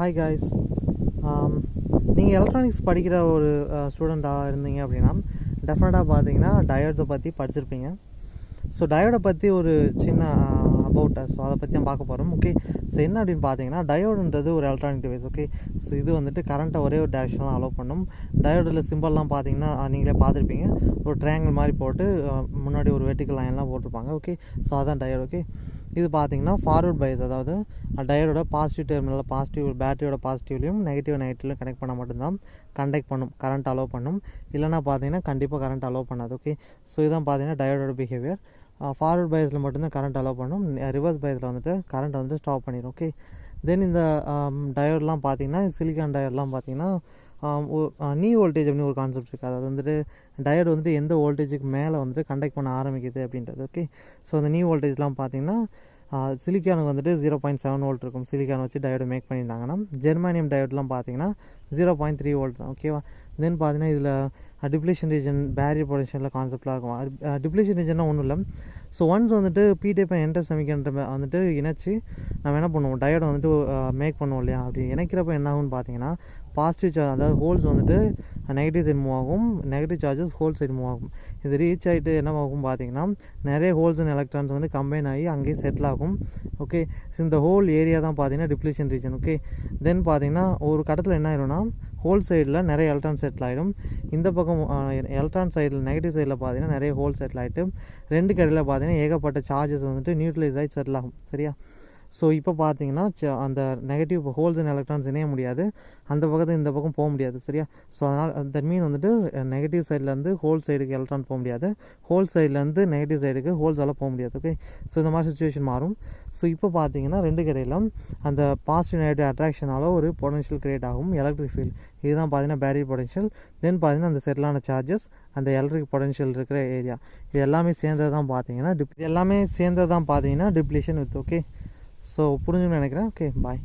Hi guys. நீங்கள் electronics படிக்கிற ஒரு ஸ்டூடெண்ட்டாக இருந்தீங்க அப்படின்னா டெஃபினட்டாக பார்த்தீங்கன்னா டயோட்ஸை பற்றி படிச்சிருப்பீங்க. ஸோ டயோடை பற்றி ஒரு சின்ன அபவுட் ஸோ அதை பற்றி தான் பார்க்க போகிறோம். ஓகே, ஸோ என்ன அப்படின்னு பார்த்தீங்கன்னா டயோடுன்றது ஒரு எலக்ட்ரானிக் டிவைஸ். ஓகே, ஸோ இது வந்துட்டு கரண்ட்டை ஒரே ஒரு டைரெக்ஷனில் அலோவ் பண்ணும். டயோடில் சிம்பிள்லாம் பார்த்தீங்கன்னா நீங்களே பார்த்துருப்பீங்க. ஒரு ட்ரையாங்கிள் மாதிரி போட்டு முன்னாடி ஒரு வெர்டிக்கல் லைன்லாம் போட்டிருப்பாங்க. ஓகே, ஸோ அதான் டயோடு. ஓகே, இது பார்த்தீங்கன்னா ஃபார்வர்ட் பைஸ், அதாவது டயோடோட பாசிட்டிவ் டெர்மினலில் பாசிட்டிவ் பேட்டரியோட பாசிட்டிவ்லையும் நெகட்டிவ்லையும் கனெக்ட் பண்ணால் மட்டும்தான் கண்டக்ட் பண்ணும், கரண்ட் அலோவ் பண்ணும். இல்லைனா பார்த்தீங்கன்னா கண்டிப்பாக கரண்ட் அலோவ் பண்ணாது. ஓகே, ஸோ இதான் பார்த்தீங்கன்னா டயோடோட பிஹேவியர். ஃபார்வர்ட் பைஸில் மட்டும்தான் கரண்ட் அலோவ் பண்ணும், ரிவர்ஸ் பைஸில் வந்துட்டு கரண்ட் வந்து ஸ்டாப் பண்ணிடும். ஓகே, தென் இந்த டயோடெலாம் பார்த்தீங்கன்னா சிலிக்கான் டயோடெலாம் பார்த்தீங்கன்னா நீ வோல்டேஜ் அப்படின்னு ஒரு கான்செப்ட் இருக்குது. அதாவது வந்துட்டு டயோடு வந்துட்டு எந்த வோல்டேஜுக்கு மேலே வந்துட்டு கண்டக்ட் பண்ண ஆரம்பிக்குது அப்படின்றது. ஓகே, ஸோ அந்த நீ வோல்டேஜ்லாம் பார்த்தீங்கன்னா சிலிக்கானுக்கு வந்துட்டு 0.7 வோல்ட் இருக்கும். சிலிக்கான் வச்சு டயோடு மேக் பண்ணியிருந்தாங்கன்னா ஜெர்மானியம் டயோட்லாம் பார்த்தீங்கன்னா 0.3 வோல்ட் தான். ஓகேவா, தென் பார்த்தீங்கன்னா இதில் டிப்ளேஷன் ரீஜன் பேரியர் பொட்டன்ஷியலில் கான்செப்ட்லாம் இருக்கும். டிப்ளேஷன் ரீஜன்னா ஒன்றும் இல்லை. ஸோ ஒன்ஸ் வந்துட்டு P type and N type semiconductor வந்துட்டு இணைச்சி நம்ம என்ன பண்ணுவோம், டயோடை வந்துட்டு மேக் பண்ணுவோம் இல்லையா. அப்படி இணைக்கிறப்ப என்ன ஆகும்னு பார்த்தீங்கன்னா பாசிட்டிவ் சார்ஜ், அதாவது ஹோல்ஸ் வந்துட்டு நெகட்டிவ் சைடு மூவ் ஆகும், negative charges whole side move ஆகும். இது ரீச் ஆகிட்டு என்ன ஆகும் பார்த்தீங்கன்னா நிறைய ஹோல்ஸ் அண்ட் எலக்ட்ரான்ஸ் வந்து கம்பைன் ஆகி அங்கேயே செட்டில் ஆகும். ஓகே, ஸோ இந்த ஹோல் ஏரியா தான் பார்த்தீங்கன்னா டிப்ளேஷன் ரீஜன். ஓகே, தென் பார்த்தீங்கன்னா ஒரு கட்டத்தில் என்ன ஆயிரும்னா ஹோல் சைடில் நிறைய எலக்ட்ரான் செட்டில் ஆகிடும். இந்த பக்கம் எலக்ட்ரான் சைடில் நெகட்டிவ் சைடில் பார்த்தீங்கன்னா நிறைய ஹோல் செட்டில் ஆகிட்டு ரெண்டு கடையில் பார்த்தீங்கன்னா ஏகப்பட்ட சார்ஜஸ் வந்துட்டு நியூட்ரலைஸ் ஆகி செட்டில் ஆகும். சரியா, ஸோ இப்போ பார்த்தீங்கன்னா அந்த நெகட்டிவ் ஹோல்ஸ் அண்ட் எலக்ட்ரான்ஸ் இணைய முடியாது, அந்த பக்கத்தில் இந்த பக்கம் போக முடியாது. சரியா, ஸோ அதனால் தட் மீன் வந்துட்டு நெகட்டிவ் சைட்லேருந்து ஹோல் சைடுக்கு எலக்ட்ரான் போக முடியாது, ஹோல் சைட்லேருந்து நெகட்டிவ் சைடுக்கு ஹோல்ஸால் போக முடியாது. ஓகே, ஸோ இந்த மாதிரி சுச்சுவேஷன் மாறும். ஸோ இப்போ பார்த்தீங்கன்னா ரெண்டு கடையிலும் அந்த பாசிட்டிவ் நெகட்டிவ் அட்ராக்ஷனால் ஒரு பொட்டன்ஷியல் கிரியேட் ஆகும், எலக்ட்ரிக் ஃபீல்ட். இதுதான் பார்த்தீங்கன்னா பேரியர் பொட்டன்ஷியல். தென் பார்த்தீங்கன்னா அந்த செட்டிலான சார்ஜஸ், அந்த எலக்ட்ரிக் பொட்டன்ஷியல் இருக்கிற ஏரியா, இது எல்லாமே சேர்ந்தது தான் பார்த்தீங்கன்னா டிப்ளேஷன் வித். ஓகே, ஸோ புரிஞ்சுன்னு நினைக்கிறேன். ஓகே, பாய்.